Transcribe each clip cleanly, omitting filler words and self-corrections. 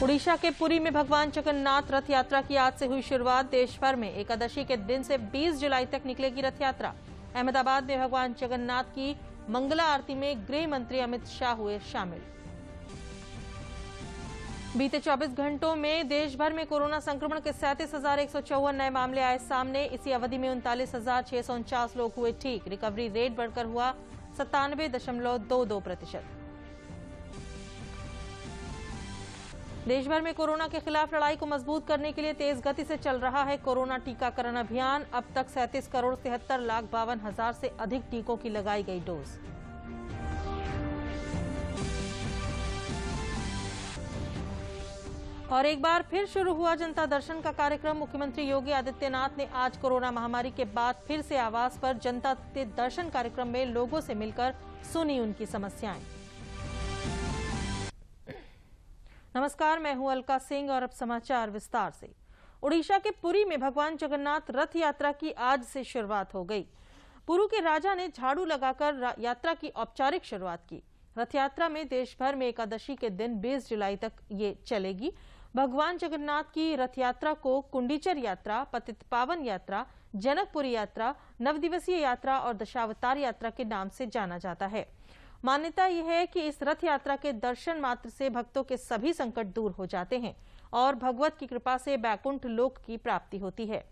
उड़ीसा के पुरी में भगवान जगन्नाथ रथ यात्रा की आज से हुई शुरुआत। देश भर में एकादशी के दिन से 20 जुलाई तक निकलेगी रथ यात्रा। अहमदाबाद में भगवान जगन्नाथ की मंगला आरती में गृह मंत्री अमित शाह हुए शामिल। बीते 24 घंटों में देश भर में कोरोना संक्रमण के 37,154 नए मामले आए सामने। इसी अवधि में 39,649 लोग हुए ठीक। रिकवरी रेट बढ़कर हुआ 97.22%। देश भर में कोरोना के खिलाफ लड़ाई को मजबूत करने के लिए तेज गति से चल रहा है कोरोना टीकाकरण अभियान। अब तक 37,73,52,000 से अधिक टीकों की लगाई गई डोज। और एक बार फिर शुरू हुआ जनता दर्शन का कार्यक्रम। मुख्यमंत्री योगी आदित्यनाथ ने आज कोरोना महामारी के बाद फिर से आवास पर जनता दर्शन कार्यक्रम में लोगों से मिलकर सुनी उनकी समस्याएं। नमस्कार, मैं हूं अलका सिंह और अब समाचार विस्तार से। उड़ीसा के पुरी में भगवान जगन्नाथ रथ यात्रा की आज से शुरुआत हो गई। पुरू के राजा ने झाड़ू लगाकर यात्रा की औपचारिक शुरुआत की। रथ यात्रा में देश भर में एकादशी के दिन 20 जुलाई तक ये चलेगी। भगवान जगन्नाथ की रथ यात्रा को कुंडीचर यात्रा, पतित पावन यात्रा, जनकपुरी यात्रा, नवदिवसीय यात्रा और दशावतार यात्रा के नाम से जाना जाता है। मान्यता यह है कि इस रथ यात्रा के दर्शन मात्र से भक्तों के सभी संकट दूर हो जाते हैं और भगवत की कृपा से बैकुंठ लोक की प्राप्ति होती है।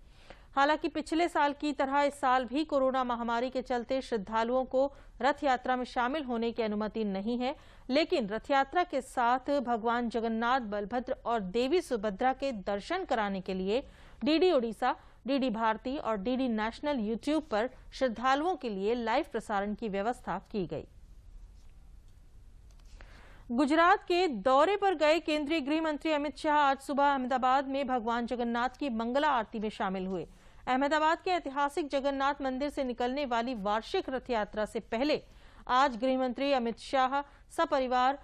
हालांकि पिछले साल की तरह इस साल भी कोरोना महामारी के चलते श्रद्धालुओं को रथ यात्रा में शामिल होने की अनुमति नहीं है, लेकिन रथ यात्रा के साथ भगवान जगन्नाथ, बलभद्र और देवी सुभद्रा के दर्शन कराने के लिए डीडी उड़ीसा, डीडी भारती और डीडी नेशनल यूट्यूब पर श्रद्धालुओं के लिए लाइव प्रसारण की व्यवस्था की गई। गुजरात के दौरे पर गए केंद्रीय गृह मंत्री अमित शाह आज सुबह अहमदाबाद में भगवान जगन्नाथ की मंगला आरती में शामिल हुए। अहमदाबाद के ऐतिहासिक जगन्नाथ मंदिर से निकलने वाली वार्षिक रथ यात्रा से पहले आज गृह मंत्री अमित शाह सपरिवार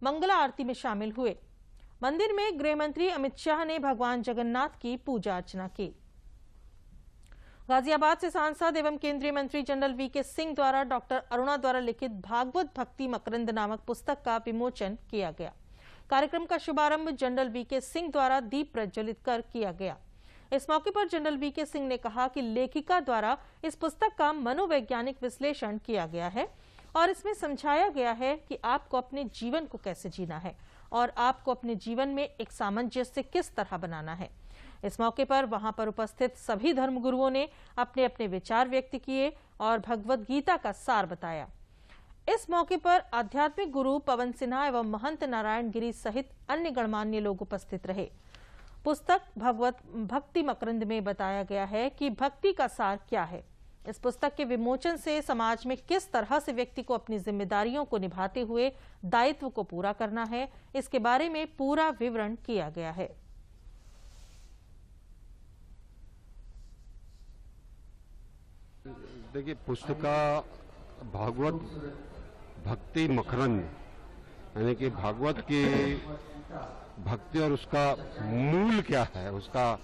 मंगला आरती में शामिल हुए। मंदिर में गृह मंत्री अमित शाह ने भगवान जगन्नाथ की पूजा अर्चना की। गाजियाबाद से सांसद एवं केंद्रीय मंत्री जनरल वीके सिंह द्वारा डॉक्टर अरुणा द्वारा लिखित भागवत भक्ति मकरंद नामक पुस्तक का विमोचन किया गया। कार्यक्रम का शुभारंभ जनरल वीके सिंह द्वारा दीप प्रज्वलित कर किया गया। इस मौके पर जनरल वीके सिंह ने कहा कि लेखिका द्वारा इस पुस्तक का मनोवैज्ञानिक विश्लेषण किया गया है और इसमें समझाया गया है कि आपको अपने जीवन को कैसे जीना है और आपको अपने जीवन में एक सामंजस्य किस तरह बनाना है। इस मौके पर वहां पर उपस्थित सभी धर्मगुरुओं ने अपने अपने विचार व्यक्त किए और भगवद गीता का सार बताया। इस मौके पर आध्यात्मिक गुरु पवन सिन्हा एवं महंत नारायण गिरी सहित अन्य गणमान्य लोग उपस्थित रहे। पुस्तक भगवत भक्ति मकरंद में बताया गया है कि भक्ति का सार क्या है। इस पुस्तक के विमोचन से समाज में किस तरह से व्यक्ति को अपनी जिम्मेदारियों को निभाते हुए दायित्व को पूरा करना है, इसके बारे में पूरा विवरण किया गया है। देखिए, पुस्तका भागवत भक्ति मकरंद यानी कि भागवत की भक्ति और उसका मूल क्या है, उसका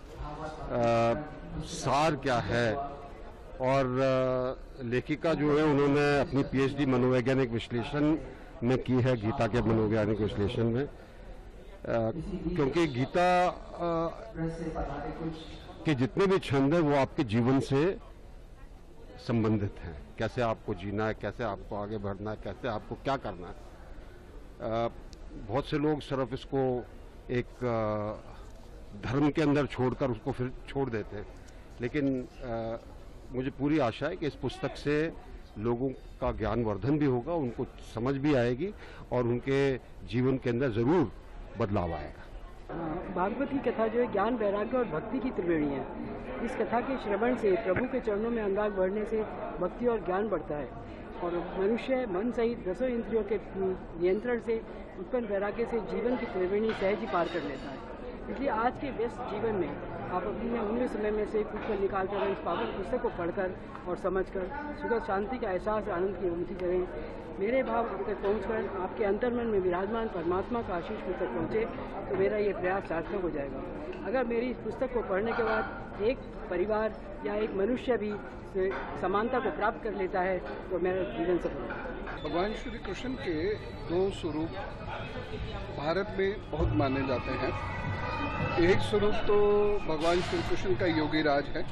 सार क्या है। और लेखिका जो है उन्होंने अपनी पीएचडी मनोवैज्ञानिक विश्लेषण में की है, गीता के मनोवैज्ञानिक विश्लेषण में, क्योंकि गीता के जितने भी छंद हैं वो आपके जीवन से संबंधित हैं। कैसे आपको जीना है, कैसे आपको आगे बढ़ना है, कैसे आपको क्या करना है। बहुत से लोग सिर्फ इसको एक धर्म के अंदर छोड़कर उसको फिर छोड़ देते हैं, लेकिन मुझे पूरी आशा है कि इस पुस्तक से लोगों का ज्ञानवर्धन भी होगा, उनको समझ भी आएगी और उनके जीवन के अंदर जरूर बदलाव आएगा। भागवत की कथा जो है ज्ञान, वैराग्य और भक्ति की त्रिवेणी है। इस कथा के श्रवण से, प्रभु के चरणों में अनुराग बढ़ने से भक्ति और ज्ञान बढ़ता है और मनुष्य मन सहित 10 इंद्रियों के नियंत्रण से उत्पन्न वैराग्य से जीवन की त्रिवेणी सहज ही पार कर लेता है। इसलिए आज के व्यस्त जीवन में आप अपने अमूल्य समय में से कुछ पल निकाल कर इस पावन पुस्तक को पढ़कर और समझकर सुखद शांति का एहसास, आनंद की अनुभूति करें। मेरे भाव आप तक पहुँचकर आपके अंतर्मन में विराजमान परमात्मा का आशीष मुझ तक पहुँचे तो मेरा ये प्रयास सार्थक हो जाएगा। अगर मेरी इस पुस्तक को पढ़ने के बाद एक परिवार या एक मनुष्य भी समानता को प्राप्त कर लेता है तो मेरा जीवन सफल है। भगवान श्री कृष्ण के दो स्वरूप भारत में बहुत माने जाते हैं। एक स्वरूप तो भगवान श्री कृष्ण का योगी राज है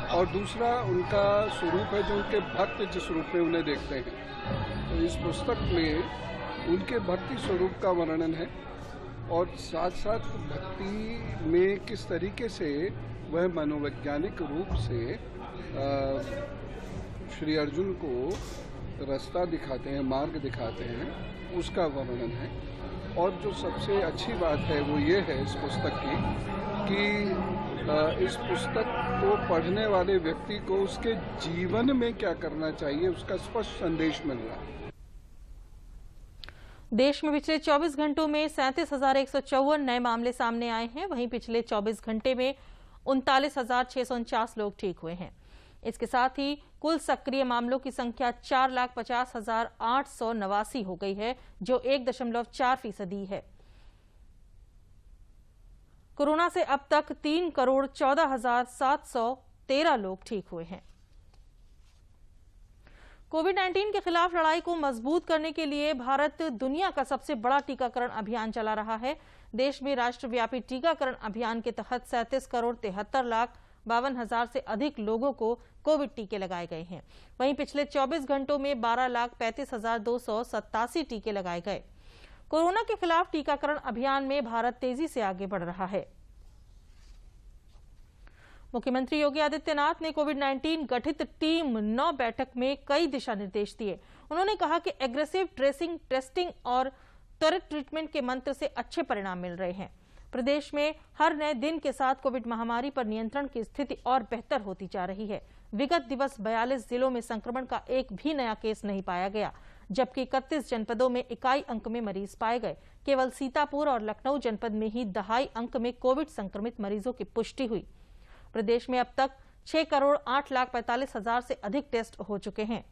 और दूसरा उनका स्वरूप है जो उनके भक्त जिस रूप में उन्हें देखते हैं। तो इस पुस्तक में उनके भक्ति स्वरूप का वर्णन है और साथ साथ भक्ति में किस तरीके से वह मनोवैज्ञानिक रूप से श्री अर्जुन को रास्ता दिखाते हैं, मार्ग दिखाते हैं, उसका वर्णन है। और जो सबसे अच्छी बात है वो ये है इस पुस्तक की कि इस पुस्तक को पढ़ने वाले व्यक्ति को उसके जीवन में क्या करना चाहिए उसका स्पष्ट संदेश मिल रहा है। देश में पिछले 24 घंटों में 37,154 नए मामले सामने आए हैं। वहीं पिछले 24 घंटे में 39,649 लोग ठीक हुए हैं। इसके साथ ही कुल सक्रिय मामलों की संख्या 4,50,889 हो गई है, जो 1.4% है। कोरोना से अब तक 3,14,713 लोग ठीक हुए हैं। कोविड-19 के खिलाफ लड़ाई को मजबूत करने के लिए भारत दुनिया का सबसे बड़ा टीकाकरण अभियान चला रहा है। देश में राष्ट्रव्यापी टीकाकरण अभियान के तहत 37,73,52,000 से अधिक लोगों को कोविड टीके लगाए गए हैं। वहीं पिछले 24 घंटों में 12,35,287 टीके लगाए गए। कोरोना के खिलाफ टीकाकरण अभियान में भारत तेजी से आगे बढ़ रहा है। मुख्यमंत्री योगी आदित्यनाथ ने कोविड-19 गठित टीम 9 बैठक में कई दिशा निर्देश दिए। उन्होंने कहा कि एग्रेसिव ट्रेसिंग, टेस्टिंग और त्वरित ट्रीटमेंट के मंत्र से अच्छे परिणाम मिल रहे हैं। प्रदेश में हर नए दिन के साथ कोविड महामारी पर नियंत्रण की स्थिति और बेहतर होती जा रही है। विगत दिवस 42 जिलों में संक्रमण का एक भी नया केस नहीं पाया गया, जबकि 31 जनपदों में इकाई अंक में मरीज पाए गए। केवल सीतापुर और लखनऊ जनपद में ही दहाई अंक में कोविड संक्रमित मरीजों की पुष्टि हुई। प्रदेश में अब तक 6,08,45,000 से अधिक टेस्ट हो चुके हैं।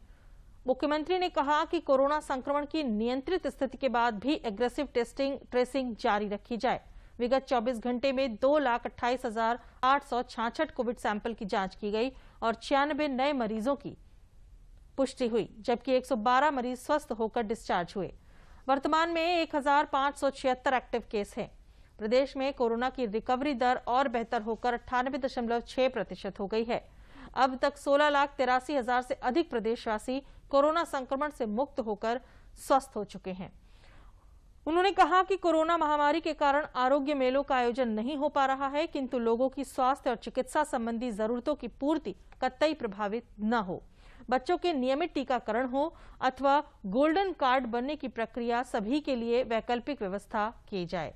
मुख्यमंत्री ने कहा कि कोरोना संक्रमण की नियंत्रित स्थिति के बाद भी एग्रेसिव टेस्टिंग, ट्रेसिंग जारी रखी जाए। विगत 24 घंटे में 2,28,866 कोविड सैंपल की जांच की गई और 96 नए मरीजों की पुष्टि हुई, जबकि 112 मरीज स्वस्थ होकर डिस्चार्ज हुए। वर्तमान में 1,576 एक्टिव केस हैं। प्रदेश में कोरोना की रिकवरी दर और बेहतर होकर 98.6% हो गई है। अब तक 16,83,000 से अधिक प्रदेशवासी कोरोना संक्रमण से मुक्त होकर स्वस्थ हो चुके हैं। उन्होंने कहा कि कोरोना महामारी के कारण आरोग्य मेलों का आयोजन नहीं हो पा रहा है, किंतु लोगों की स्वास्थ्य और चिकित्सा संबंधी जरूरतों की पूर्ति कतई प्रभावित न हो। बच्चों के नियमित टीकाकरण हो अथवा गोल्डन कार्ड बनने की प्रक्रिया, सभी के लिए वैकल्पिक व्यवस्था की जाए।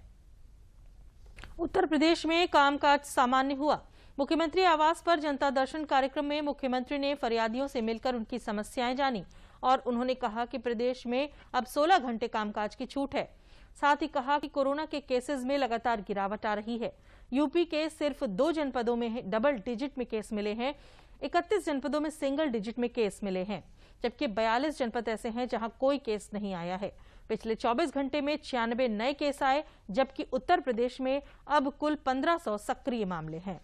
उत्तर प्रदेश में कामकाज सामान्य हुआ। मुख्यमंत्री आवास पर जनता दर्शन कार्यक्रम में मुख्यमंत्री ने फरियादियों से मिलकर उनकी समस्याएं जानी और उन्होंने कहा कि प्रदेश में अब 16 घंटे कामकाज की छूट है। साथ ही कहा कि कोरोना के केसेस में लगातार गिरावट आ रही है। यूपी के सिर्फ 2 जनपदों में डबल डिजिट में केस मिले हैं, 31 जनपदों में सिंगल डिजिट में केस मिले हैं, जबकि 42 जनपद ऐसे हैं जहां कोई केस नहीं आया है। पिछले 24 घंटे में 96 नए केस आए, जबकि उत्तर प्रदेश में अब कुल 1500 सक्रिय मामले हैं।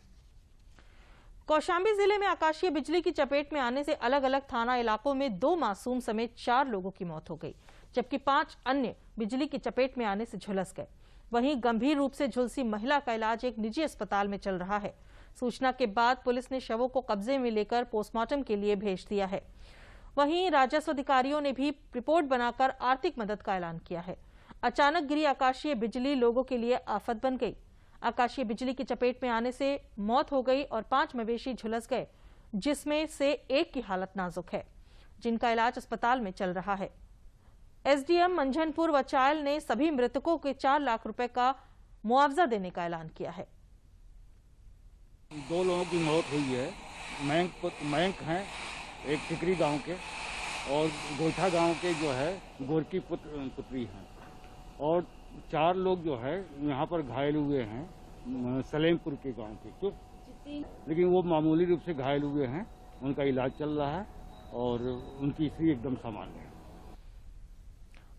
कौशाम्बी जिले में आकाशीय बिजली की चपेट में आने से अलग अलग थाना इलाकों में 2 मासूम समेत 4 लोगों की मौत हो गई, जबकि 5 अन्य बिजली की चपेट में आने से झुलस गए। वहीं गंभीर रूप से झुलसी महिला का इलाज एक निजी अस्पताल में चल रहा है। सूचना के बाद पुलिस ने शवों को कब्जे में लेकर पोस्टमार्टम के लिए भेज दिया है। वहीं राजस्व अधिकारियों ने भी रिपोर्ट बनाकर आर्थिक मदद का ऐलान किया है। अचानक गिरी आकाशीय बिजली लोगों के लिए आफत बन गई। आकाशीय बिजली की चपेट में आने से मौत हो गई और 5 मवेशी झुलस गए, जिसमें से एक की हालत नाजुक है, जिनका इलाज अस्पताल में चल रहा है। एसडीएम मंझनपुर वचायल ने सभी मृतकों के 4 लाख रुपए का मुआवजा देने का ऐलान किया है। 2 लोगों की मौत हुई है। मयंक हैं एक टिकरी गांव के और गोईठा गांव के जो है गोरकी पुत्री हैं, और 4 लोग जो है यहाँ पर घायल हुए हैं सलेमपुर के गांव के, लेकिन वो मामूली रूप से घायल हुए हैं। उनका इलाज चल रहा है और उनकी स्थिति एकदम सामान्य है।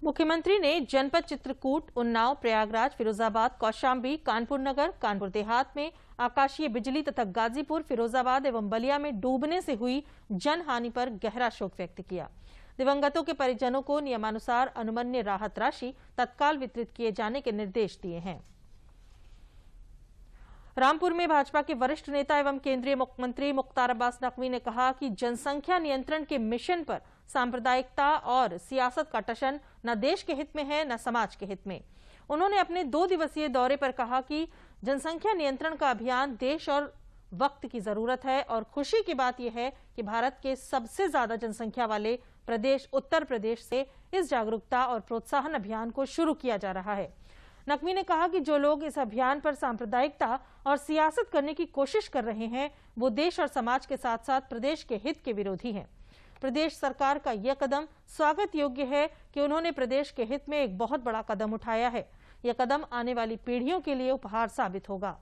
मुख्यमंत्री ने जनपद चित्रकूट, उन्नाव, प्रयागराज, फिरोजाबाद, कौशाम्बी, कानपुर नगर, कानपुर देहात में आकाशीय बिजली तथा गाजीपुर, फिरोजाबाद एवं बलिया में डूबने से हुई जनहानि पर गहरा शोक व्यक्त किया। दिवंगतों के परिजनों को नियमानुसार अनुमन्य राहत राशि तत्काल वितरित किए जाने के निर्देश दिए हैं। रामपुर में भाजपा के वरिष्ठ नेता एवं केंद्रीय मंत्री मुख्तार अब्बास नकवी ने कहा कि जनसंख्या नियंत्रण के मिशन पर सांप्रदायिकता और सियासत का टशन न देश के हित में है न समाज के हित में। उन्होंने अपने 2 दिवसीय दौरे पर कहा कि जनसंख्या नियंत्रण का अभियान देश और वक्त की जरूरत है और खुशी की बात यह है कि भारत के सबसे ज्यादा जनसंख्या वाले प्रदेश उत्तर प्रदेश से इस जागरूकता और प्रोत्साहन अभियान को शुरू किया जा रहा है। नकवी ने कहा कि जो लोग इस अभियान पर सांप्रदायिकता और सियासत करने की कोशिश कर रहे हैं वो देश और समाज के साथ साथ प्रदेश के हित के विरोधी हैं। प्रदेश सरकार का यह कदम स्वागत योग्य है कि उन्होंने प्रदेश के हित में एक बहुत बड़ा कदम उठाया है। यह कदम आने वाली पीढ़ियों के लिए उपहार साबित होगा।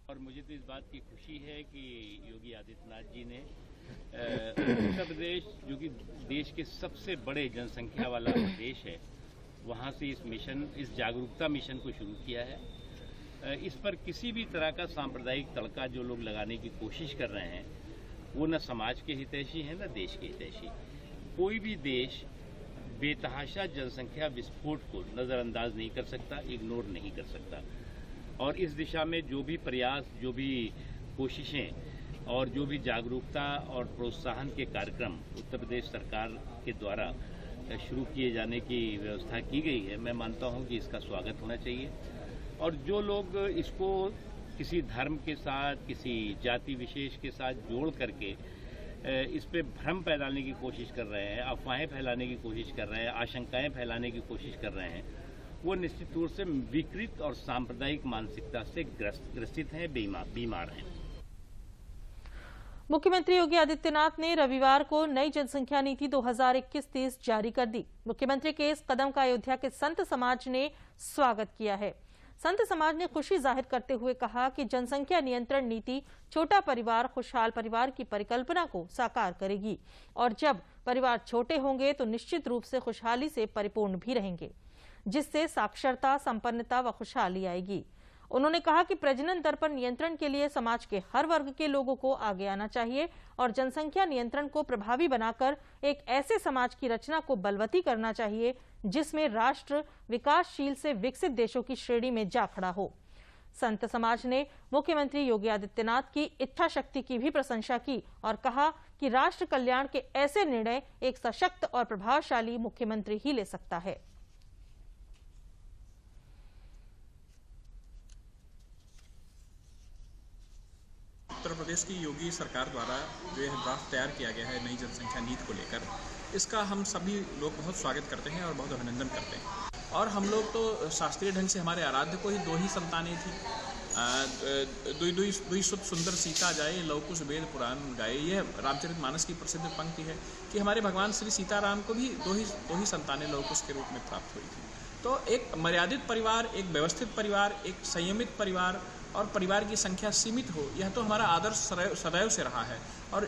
और मुझे तो इस बात की खुशी है कि योगी आदित्यनाथ जी ने उत्तर प्रदेश, जो कि देश के सबसे बड़े जनसंख्या वाला प्रदेश है, वहाँ से इस जागरूकता मिशन को शुरू किया है। इस पर किसी भी तरह का सांप्रदायिक तड़का जो लोग लगाने की कोशिश कर रहे हैं वो न समाज के हितैषी है न देश के हितैषी। कोई भी देश बेतहाशा जनसंख्या विस्फोट को नज़रअंदाज नहीं कर सकता, इग्नोर नहीं कर सकता। और इस दिशा में जो भी प्रयास, जो भी कोशिशें और जो भी जागरूकता और प्रोत्साहन के कार्यक्रम उत्तर प्रदेश सरकार के द्वारा शुरू किए जाने की व्यवस्था की गई है, मैं मानता हूं कि इसका स्वागत होना चाहिए। और जो लोग इसको किसी धर्म के साथ, किसी जाति विशेष के साथ जोड़ करके इस पे भ्रम फैलाने की कोशिश कर रहे हैं, अफवाहें फैलाने की कोशिश कर रहे हैं, आशंकाएं फैलाने की कोशिश कर रहे हैं, वो निश्चित रूप से विकृत और सांप्रदायिक मानसिकता से ग्रसित हैं, बीमार हैं। मुख्यमंत्री योगी आदित्यनाथ ने रविवार को नई जनसंख्या नीति 2021-30 जारी कर दी। मुख्यमंत्री के इस कदम का अयोध्या के संत समाज ने स्वागत किया है। संत समाज ने खुशी जाहिर करते हुए कहा कि जनसंख्या नियंत्रण नीति छोटा परिवार, खुशहाल परिवार की परिकल्पना को साकार करेगी और जब परिवार छोटे होंगे तो निश्चित रूप से खुशहाली से परिपूर्ण भी रहेंगे, जिससे साक्षरता, संपन्नता व खुशहाली आएगी। उन्होंने कहा कि प्रजनन दर पर नियंत्रण के लिए समाज के हर वर्ग के लोगों को आगे आना चाहिए और जनसंख्या नियंत्रण को प्रभावी बनाकर एक ऐसे समाज की रचना को बलवती करना चाहिए जिसमें राष्ट्र विकासशील से विकसित देशों की श्रेणी में जा खड़ा हो। संत समाज ने मुख्यमंत्री योगी आदित्यनाथ की इच्छा शक्ति की भी प्रशंसा की और कहा कि राष्ट्र कल्याण के ऐसे निर्णय एक सशक्त और प्रभावशाली मुख्यमंत्री ही ले सकता है। उत्तर प्रदेश की योगी सरकार द्वारा जो यह ड्राफ्ट तैयार किया गया है नई जनसंख्या नीति को लेकर, इसका हम सभी लोग बहुत स्वागत करते हैं और बहुत अभिनंदन करते हैं। और हम लोग तो शास्त्रीय ढंग से हमारे आराध्य को ही 2 ही संतानें थी। दुई सुत सुंदर सीता जाए, लवकुश वेद पुराण गाए। यह रामचरितमानस की प्रसिद्ध पंक्ति है कि हमारे भगवान श्री सीताराम को भी दो ही संतानें लवकुश के रूप में प्राप्त हुई थी। तो एक मर्यादित परिवार, एक व्यवस्थित परिवार, एक संयमित परिवार और परिवार की संख्या सीमित हो, यह तो हमारा आदर्श सदैव से रहा है। और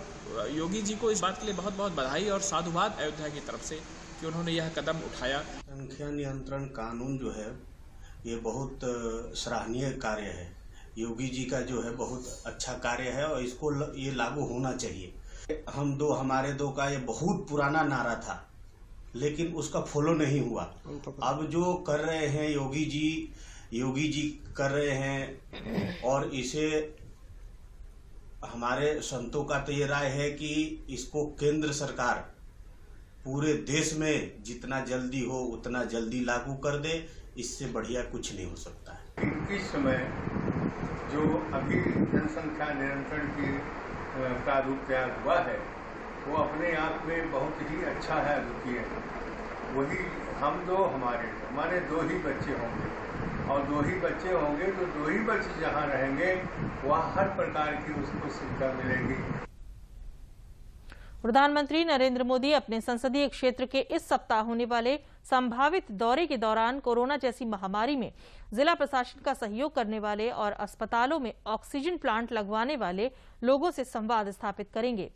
योगी जी को इस बात के लिए बहुत बहुत बधाई और साधुवाद अयोध्या की तरफ से कि उन्होंने यह कदम उठाया। संख्या नियंत्रण कानून जो है ये बहुत सराहनीय कार्य है। योगी जी का जो है बहुत अच्छा कार्य है और इसको ये लागू होना चाहिए। हमारे दो का ये बहुत पुराना नारा था लेकिन उसका फॉलो नहीं हुआ। अब जो कर रहे हैं योगी जी कर रहे हैं और इसे हमारे संतों का तो ये राय है कि इसको केंद्र सरकार पूरे देश में जितना जल्दी हो उतना जल्दी लागू कर दे। इससे बढ़िया कुछ नहीं हो सकता है। इस समय जो अभी जनसंख्या नियंत्रण का रूप तैयार हुआ है वो अपने आप में बहुत ही अच्छा है, अद्वितीय है। वही हमारे 2 ही बच्चे होंगे और 2 ही बच्चे होंगे तो 2 ही बच्चे जहाँ रहेंगे वहाँ हर प्रकार की उसको सुविधा मिलेगी। प्रधानमंत्री नरेंद्र मोदी अपने संसदीय क्षेत्र के इस सप्ताह होने वाले संभावित दौरे के दौरान कोरोना जैसी महामारी में जिला प्रशासन का सहयोग करने वाले और अस्पतालों में ऑक्सीजन प्लांट लगवाने वाले लोगों से संवाद स्थापित करेंगे।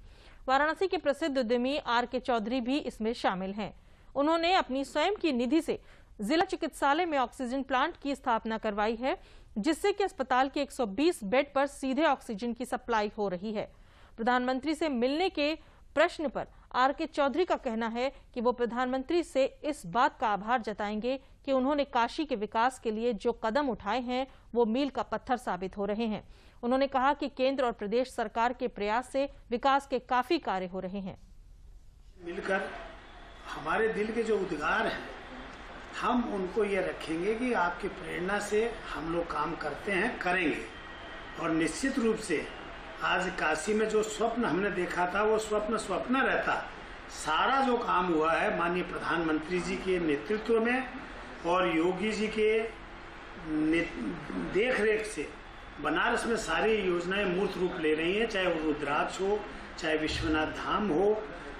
वाराणसी के प्रसिद्ध उद्यमी R.K. चौधरी भी इसमें शामिल हैं। उन्होंने अपनी स्वयं की निधि से जिला चिकित्सालय में ऑक्सीजन प्लांट की स्थापना करवाई है, जिससे कि अस्पताल के 120 बेड पर सीधे ऑक्सीजन की सप्लाई हो रही है। प्रधानमंत्री से मिलने के प्रश्न पर आर.के. चौधरी का कहना है कि वो प्रधानमंत्री से इस बात का आभार जताएंगे कि उन्होंने काशी के विकास के लिए जो कदम उठाए हैं वो मील का पत्थर साबित हो रहे हैं। उन्होंने कहा कि केंद्र और प्रदेश सरकार के प्रयास से विकास के काफी कार्य हो रहे हैं। मिलकर हमारे दिल के जो उद्गार हैं, हम उनको ये रखेंगे कि आपकी प्रेरणा से हम लोग काम करते हैं, करेंगे। और निश्चित रूप से आज काशी में जो स्वप्न हमने देखा था वो स्वप्न रहता। सारा जो काम हुआ है माननीय प्रधानमंत्री जी के नेतृत्व में और योगी जी के देखरेख से बनारस में सारी योजनाएं मूर्त रूप ले रही हैं, चाहे वो रुद्राक्ष हो, चाहे विश्वनाथ धाम हो,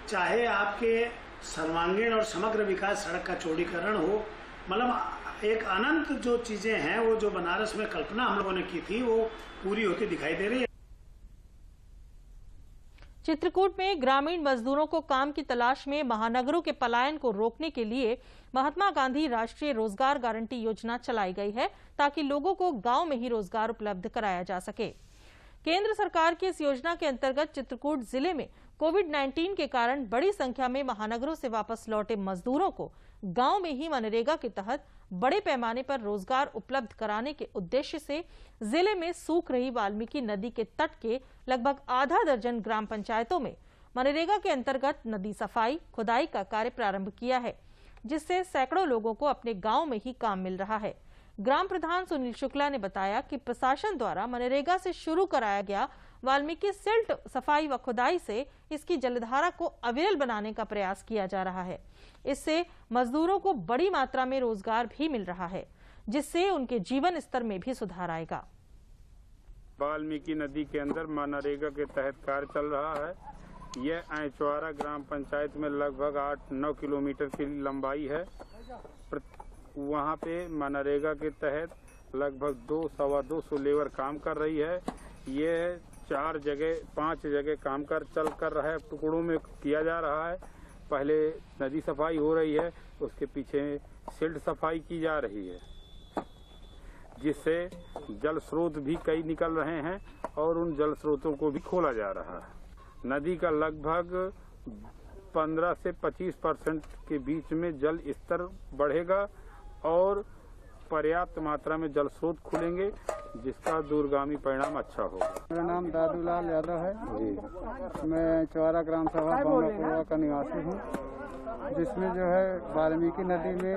चाहे आपके सर्वांगीण और समग्र विकास सड़क का चौड़ीकरण हो। मतलब एक अनंत जो चीजें हैं वो जो बनारस में कल्पना हम लोगों ने की थी वो पूरी होती दिखाई दे रही है। चित्रकूट में ग्रामीण मजदूरों को काम की तलाश में महानगरों के पलायन को रोकने के लिए महात्मा गांधी राष्ट्रीय रोजगार गारंटी योजना चलाई गई है ताकि लोगों को गांव में ही रोजगार उपलब्ध कराया जा सके। केंद्र सरकार की इस योजना के अंतर्गत चित्रकूट जिले में कोविड-19 के कारण बड़ी संख्या में महानगरों से वापस लौटे मजदूरों को गांव में ही मनरेगा के तहत बड़े पैमाने पर रोजगार उपलब्ध कराने के उद्देश्य से जिले में सूख रही वाल्मीकि नदी के तट के लगभग आधा दर्जन ग्राम पंचायतों में मनरेगा के अंतर्गत नदी सफाई खुदाई का कार्य प्रारंभ किया है, जिससे सैकड़ों लोगों को अपने गांव में ही काम मिल रहा है। ग्राम प्रधान सुनील शुक्ला ने बताया कि प्रशासन द्वारा मनरेगा से शुरू कराया गया वाल्मीकि सिल्ट सफाई व खुदाई से इसकी जलधारा को अविरल बनाने का प्रयास किया जा रहा है। इससे मजदूरों को बड़ी मात्रा में रोजगार भी मिल रहा है, जिससे उनके जीवन स्तर में भी सुधार आएगा। वाल्मीकि नदी के अंदर मनरेगा के तहत कार्य चल रहा है। यह ऐचवारा ग्राम पंचायत में लगभग 8-9 किलोमीटर की लंबाई है। वहाँ पे मनरेगा के तहत लगभग 200-225 लेबर काम कर रही है। ये 5 जगह काम चल कर रहा है, टुकड़ों में किया जा रहा है। पहले नदी सफाई हो रही है, उसके पीछे सिल्ट सफाई की जा रही है, जिससे जल स्रोत भी कई निकल रहे हैं और उन जल स्रोतों को भी खोला जा रहा है। नदी का लगभग 15 से 25% के बीच में जल स्तर बढ़ेगा और पर्याप्त मात्रा में जल स्रोत खुलेंगे, जिसका दूरगामी परिणाम अच्छा होगा। मेरा नाम दादूलाल यादव है जी। मैं चौरा ग्राम सभा बांगापुरवा का निवासी हूँ, जिसमें जो है वाल्मीकि नदी में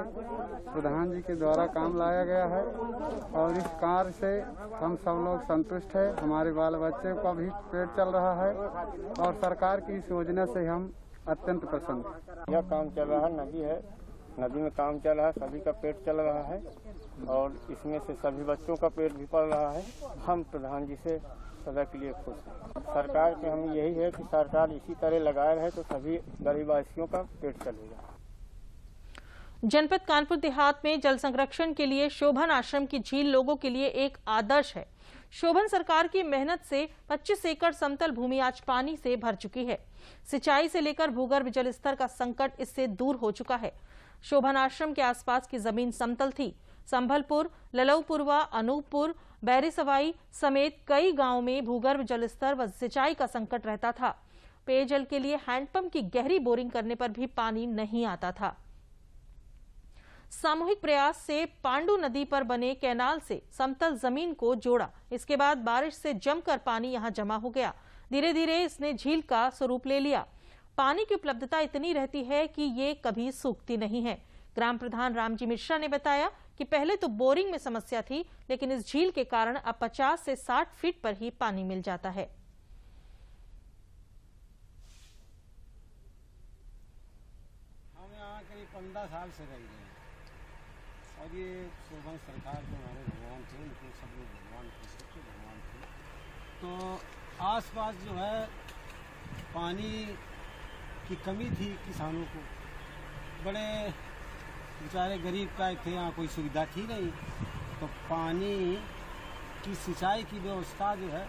प्रधान जी के द्वारा काम लाया गया है और इस कार्य से हम सब लोग संतुष्ट हैं। हमारे बाल बच्चे का भी पेट चल रहा है और सरकार की इस योजना से हम अत्यंत प्रसन्न हैं। यह काम चल रहा है, नदी में काम चल रहा है, सभी का पेट चल रहा है और इसमें से सभी बच्चों का पेट भी पल रहा है। हम प्रधान जी से सदा के लिए खुश हैं। सरकार के हम यही है कि सरकार इसी तरह लगाए रहे तो सभी गरीबवासियों का पेट चलेगा। जनपद कानपुर देहात में जल संरक्षण के लिए शोभन आश्रम की झील लोगों के लिए एक आदर्श है। शोभन सरकार की मेहनत से 25 एकड़ समतल भूमि आज पानी से भर चुकी है। सिंचाई से लेकर भूगर्भ जल स्तर का संकट इससे दूर हो चुका है। शोभन आश्रम के आसपास की जमीन समतल थी। संभलपुर, ललऊपुरवा, अनूपपुर, बैरीसवाई समेत कई गांवों में भूगर्भ जल स्तर व सिंचाई का संकट रहता था। पेयजल के लिए हैंडपंप की गहरी बोरिंग करने पर भी पानी नहीं आता था। सामूहिक प्रयास से पांडु नदी पर बने कैनाल से समतल जमीन को जोड़ा। इसके बाद बारिश से जमकर पानी यहां जमा हो गया। धीरे धीरे इसने झील का स्वरूप ले लिया। पानी की उपलब्धता इतनी रहती है कि ये कभी सूखती नहीं है। ग्राम प्रधान रामजी मिश्रा ने बताया कि पहले तो बोरिंग में समस्या थी, लेकिन इस झील के कारण अब 50 से 60 फीट पर ही पानी मिल जाता है। हम यहाँ करीब 15 साल से रह गए और ये शोभन सरकार जो हमारे भगवान थे, उनको सब लोग भगवान थे। तो आसपास जो है पानी की कमी थी किसानों को, बड़े बेचारे गरीब का थे, यहाँ कोई सुविधा थी नहीं। तो पानी की सिंचाई की व्यवस्था जो है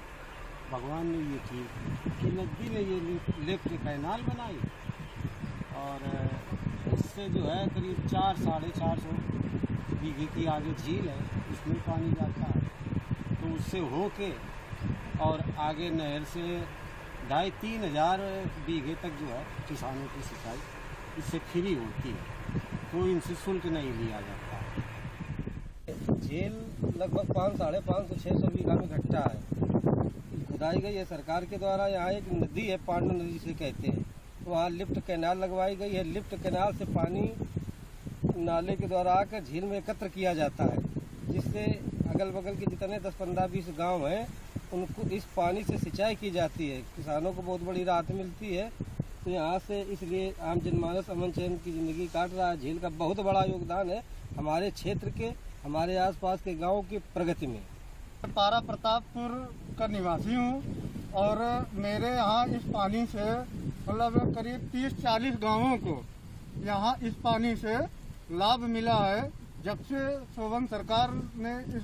भगवान ने ये की कि नदी में ये लेफ्ट कैनाल बनाई और इससे जो है करीब 400-450 बीघे की आगे झील है, उसमें पानी जाता है। तो उससे होके और आगे नहर से 2,500-3 हज़ार बीघे तक जो है किसानों की सिंचाई इससे फ्री होती है, कोई इनसे शुल्क नहीं लिया जाता। झील लगभग 500-550-600 बीघा में इकट्ठा है, खुदाई गई है सरकार के द्वारा। यहाँ एक नदी है, पांडा नदी से कहते हैं, वहाँ लिफ्ट कैनाल लगवाई गई है। लिफ्ट कैनाल से पानी नाले के द्वारा आकर झील में एकत्र किया जाता है, जिससे अगल बगल के जितने 10-15-20 गांव हैं उनको इस पानी से सिंचाई की जाती है। किसानों को बहुत बड़ी राहत मिलती है। तो यहाँ से इसलिए आम जनमानस अमन चैन की ज़िंदगी काट रहा है। झील का बहुत बड़ा योगदान है हमारे क्षेत्र के, हमारे आसपास के गाँव की प्रगति में। पारा प्रतापपुर का निवासी हूँ और मेरे यहाँ इस पानी से मतलब करीब 30-40 गांवों को यहाँ इस पानी से लाभ मिला है। जब से शोभन सरकार ने इस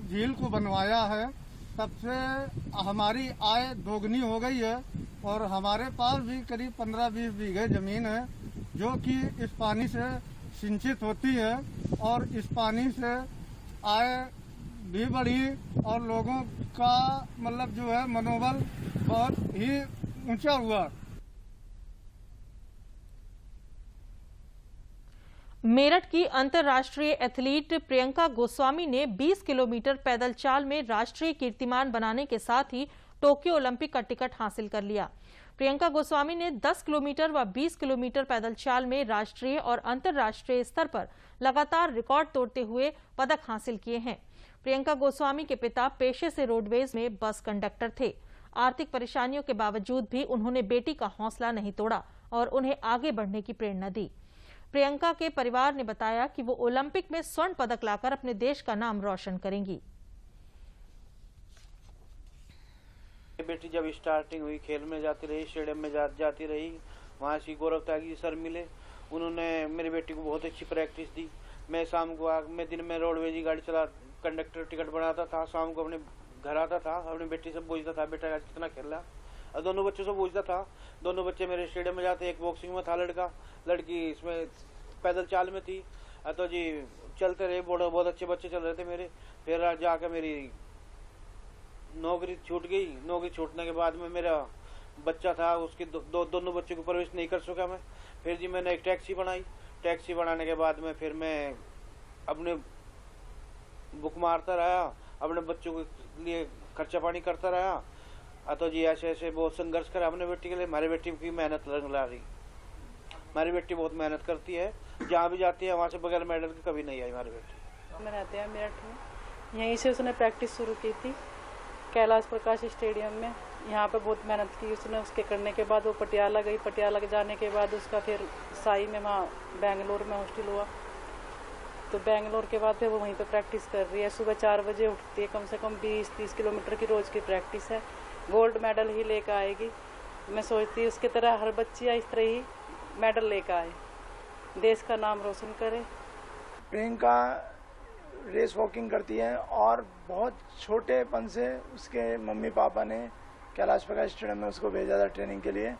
झील को बनवाया है तब से हमारी आय दोगुनी हो गई है और हमारे पास भी करीब 15-20 बीघे ज़मीन है जो कि इस पानी से सिंचित होती है और इस पानी से आय भी बढ़ी और लोगों का मतलब जो है मनोबल बहुत ही ऊंचा हुआ। मेरठ की अंतर्राष्ट्रीय एथलीट प्रियंका गोस्वामी ने 20 किलोमीटर पैदल चाल में राष्ट्रीय कीर्तिमान बनाने के साथ ही टोक्यो ओलंपिक का टिकट हासिल कर लिया। प्रियंका गोस्वामी ने 10 किलोमीटर व 20 किलोमीटर पैदल चाल में राष्ट्रीय और अंतर्राष्ट्रीय स्तर पर लगातार रिकॉर्ड तोड़ते हुए पदक हासिल किए हैं। प्रियंका गोस्वामी के पिता पेशे से रोडवेज में बस कंडक्टर थे। आर्थिक परेशानियों के बावजूद भी उन्होंने बेटी का हौसला नहीं तोड़ा और उन्हें आगे बढ़ने की प्रेरणा दी। प्रियंका के परिवार ने बताया कि वो ओलंपिक में स्वर्ण पदक लाकर अपने देश का नाम रोशन करेंगी। बेटी जब स्टार्टिंग हुई खेल में जाती रही, स्टेडियम में जाती रही, वहाँ से गौरव त्यागी सर मिले, उन्होंने मेरी बेटी को बहुत अच्छी प्रैक्टिस दी। मैं शाम को मैं दिन में रोडवेज की गाड़ी चला कंडक्टर टिकट बनाता था, शाम को अपने घर आता था, अपनी बेटी से पूछता था बेटा आज कितना खेल रहा, और दोनों बच्चों से पूछता था। दोनों बच्चे मेरे स्टेडियम में जाते, एक बॉक्सिंग में था लड़का, लड़की इसमें पैदल चाल में थी। तो जी चलते रहे, बहुत अच्छे बच्चे चल रहे थे मेरे। फिर जाकर मेरी नौकरी छूट गई। नौकरी छूटने के बाद में मेरा बच्चा था, उसके दोनों बच्चों को परवरिश नहीं कर सका मैं। फिर जी मैंने एक टैक्सी बनाई। टैक्सी बनाने के बाद में फिर मैं अपने बुक मारता रहा, अपने बच्चों के लिए खर्चा पानी करता रहा। तो जी ऐसे ऐसे बहुत संघर्ष करा अपने बेटी के लिए। हमारी बेटी की मेहनत रंग ला रही। हमारी बेटी बहुत मेहनत करती है, जहाँ भी जाती है वहाँ से बगैर मेडल के कभी नहीं आई हमारी बेटी। मैं रहते हैं मेरठ में, यहीं से उसने प्रैक्टिस शुरू की थी कैलाश प्रकाश स्टेडियम में। यहाँ पे बहुत मेहनत की उसने। उसके करने के बाद वो पटियाला गई। पटियाला जाने के बाद उसका फिर साई में वहाँ बेंगलोर में हॉस्टल हुआ। तो बेंगलोर के बाद फिर वो वहीं पे प्रैक्टिस कर रही है। सुबह 4 बजे उठती है, कम से कम 20-30 किलोमीटर की रोज़ की प्रैक्टिस है। गोल्ड मेडल ही लेकर आएगी। मैं सोचती हूँ उसकी तरह हर बच्चियाँ इस तरह ही मेडल लेकर आए, देश का नाम रोशन करे। प्रियंका रेस वॉकिंग करती है और बहुत छोटेपन से उसके मम्मी पापा ने कैलाश प्रकाश स्टेडियम में उसको भेजा था ट्रेनिंग के लिए।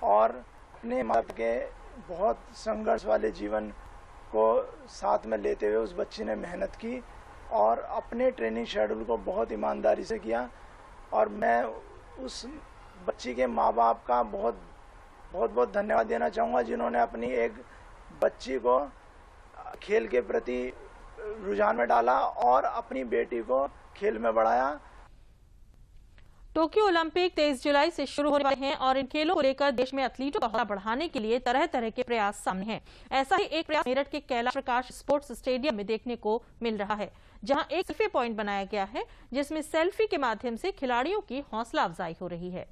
और अपने माँ के बहुत संघर्ष वाले जीवन को साथ में लेते हुए उस बच्ची ने मेहनत की और अपने ट्रेनिंग शेड्यूल को बहुत ईमानदारी से किया। और मैं उस बच्ची के माँ बाप का बहुत धन्यवाद देना चाहूँगा, जिन्होंने अपनी एक बच्ची को खेल के प्रति रुझान में डाला और अपनी बेटी को खेल में बढ़ाया। टोक्यो ओलंपिक 23 जुलाई से शुरू होने वाले हैं और इन खेलों को लेकर देश में एथलीटों का हौसला बढ़ाने के लिए तरह तरह के प्रयास सामने हैं। ऐसा ही एक प्रयास मेरठ के कैलाश प्रकाश स्पोर्ट्स स्टेडियम में देखने को मिल रहा है, जहां एक सेल्फी पॉइंट बनाया गया है, जिसमें सेल्फी के माध्यम से खिलाड़ियों की हौसला अफजाई हो रही है।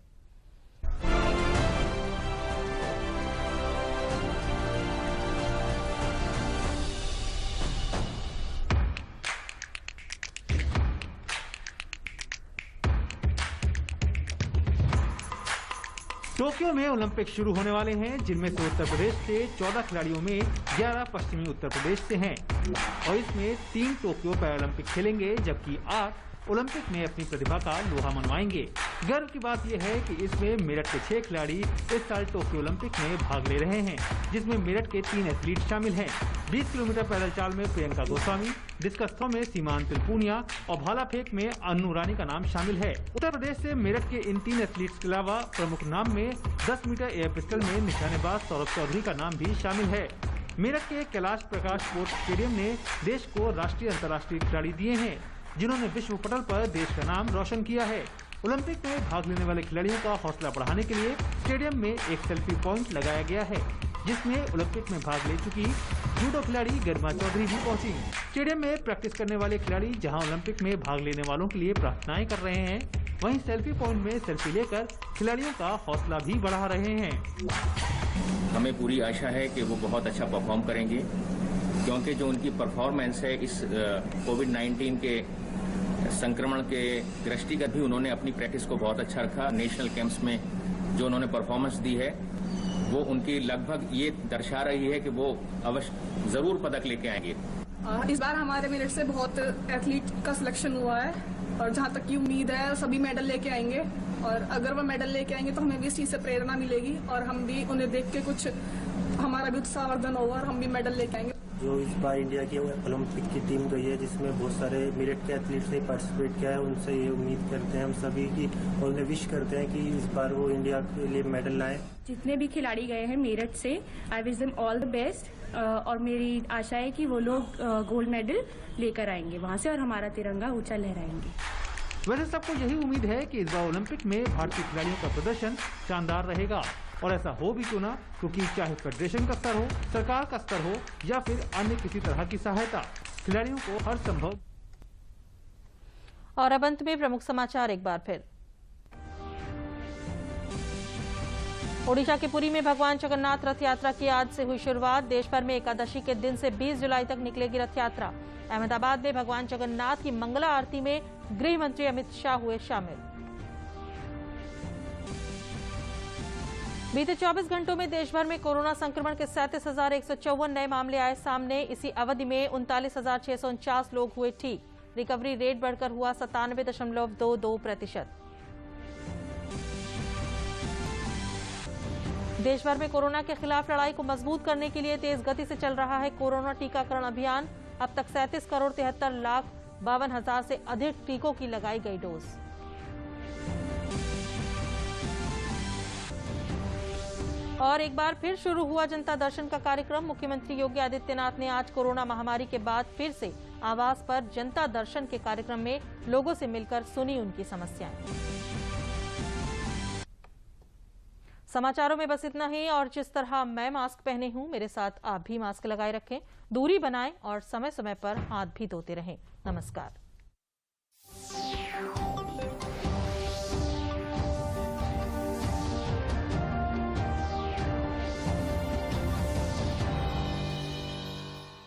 टोक्यो में ओलंपिक शुरू होने वाले हैं, जिनमें से उत्तर प्रदेश से 14 खिलाड़ियों में 11 पश्चिमी उत्तर प्रदेश से हैं और इसमें 3 टोक्यो पैरालंपिक खेलेंगे, जबकि 8 ओलंपिक में अपनी प्रतिभा का लोहा मनवाएंगे। गर्व की बात यह है कि इसमें मेरठ के 6 खिलाड़ी इस साल टोक्यो ओलंपिक में भाग ले रहे हैं, जिसमें मेरठ के 3 एथलीट शामिल हैं। 20 किलोमीटर पैदल चाल में प्रियंका गोस्वामी, डिस्कस थ्रो में सीमान तिलपुनिया और भाला फेंक में अन्नू रानी का नाम शामिल है। उत्तर प्रदेश से मेरठ के इन 3 एथलीट्स के अलावा प्रमुख नाम में 10 मीटर एयर पिस्टल में निशानेबाज सौरभ चौधरी का नाम भी शामिल है। मेरठ के कैलाश प्रकाश स्पोर्ट्स स्टेडियम ने देश को राष्ट्रीय अंतर्राष्ट्रीय खिलाड़ी दिए हैं, जिन्होंने विश्व पटल पर देश का नाम रोशन किया है। ओलंपिक में भाग लेने वाले खिलाड़ियों का हौसला बढ़ाने के लिए स्टेडियम में एक सेल्फी पॉइंट लगाया गया है, जिसमें ओलंपिक में भाग ले चुकी जूडो खिलाड़ी गरिमा चौधरी भी पहुंची। स्टेडियम में प्रैक्टिस करने वाले खिलाड़ी जहां ओलंपिक में भाग लेने वालों के लिए प्रार्थनाएं कर रहे हैं, वहीं सेल्फी पॉइंट में सेल्फी लेकर खिलाड़ियों का हौसला भी बढ़ा रहे हैं। हमें पूरी आशा है कि वो बहुत अच्छा परफॉर्म करेंगे, क्योंकि जो उनकी परफॉर्मेंस है इस कोविड-19 के संक्रमण के दृष्टिगत भी उन्होंने अपनी प्रैक्टिस को बहुत अच्छा रखा। नेशनल कैंप्स में जो उन्होंने परफॉर्मेंस दी है वो उनकी लगभग ये दर्शा रही है कि वो अवश्य जरूर पदक लेके आएंगे। इस बार हमारे मेरठ से बहुत एथलीट का सिलेक्शन हुआ है और जहाँ तक की उम्मीद है सभी मेडल लेके आएंगे, और अगर वो मेडल लेके आएंगे तो हमें भी इस चीज से प्रेरणा मिलेगी और हम भी उन्हें देख के कुछ हमारा भी उत्साहवर्धन होगा और हम भी मेडल लेके आएंगे। जो इस बार इंडिया की ओलंपिक की टीम गई है, जिसमें बहुत सारे मेरठ के एथलीट्स ने पार्टिसिपेट किया है, उनसे ये उम्मीद करते हैं हम सभी की और उन्हें विश करते हैं कि इस बार वो इंडिया के लिए मेडल लाएं। जितने भी खिलाड़ी गए हैं मेरठ से, I wish them all the best, और मेरी आशा है कि वो लोग गोल्ड मेडल लेकर आएंगे वहाँ से और हमारा तिरंगा ऊंचा लहराएंगे। वैसे सबको यही उम्मीद है कि इस बार ओलंपिक में भारतीय खिलाड़ियों का प्रदर्शन शानदार रहेगा, और ऐसा हो भी क्यों ना, क्योंकि चाहे फेडरेशन का स्तर हो, सरकार का स्तर हो या फिर अन्य किसी तरह की सहायता, खिलाड़ियों को हर संभव। और अब अंत में प्रमुख समाचार एक बार फिर। ओडिशा के पुरी में भगवान जगन्नाथ रथ यात्रा की आज से हुई शुरुआत। देश भर में एकादशी के दिन से 20 जुलाई तक निकलेगी रथ यात्रा। अहमदाबाद में भगवान जगन्नाथ की मंगला आरती में गृह मंत्री अमित शाह हुए शामिल। बीते 24 घंटों में देश भर में कोरोना संक्रमण के 37,154 नए मामले आए सामने। इसी अवधि में 39,649 लोग हुए ठीक। रिकवरी रेट बढ़कर हुआ 97.22%। देश भर में कोरोना के खिलाफ लड़ाई को मजबूत करने के लिए तेज गति से चल रहा है कोरोना टीकाकरण अभियान। अब तक 37,73,52,000 से अधिक टीकों की लगाई गई डोज। और एक बार फिर शुरू हुआ जनता दर्शन का कार्यक्रम। मुख्यमंत्री योगी आदित्यनाथ ने आज कोरोना महामारी के बाद फिर से आवास पर जनता दर्शन के कार्यक्रम में लोगों से मिलकर सुनी उनकी समस्याएं। समाचारों में बस इतना ही, और जिस तरह मैं मास्क पहने हूं, मेरे साथ आप भी मास्क लगाए रखें, दूरी बनाएं और समय समय पर हाथ भी धोते रहें। नमस्कार।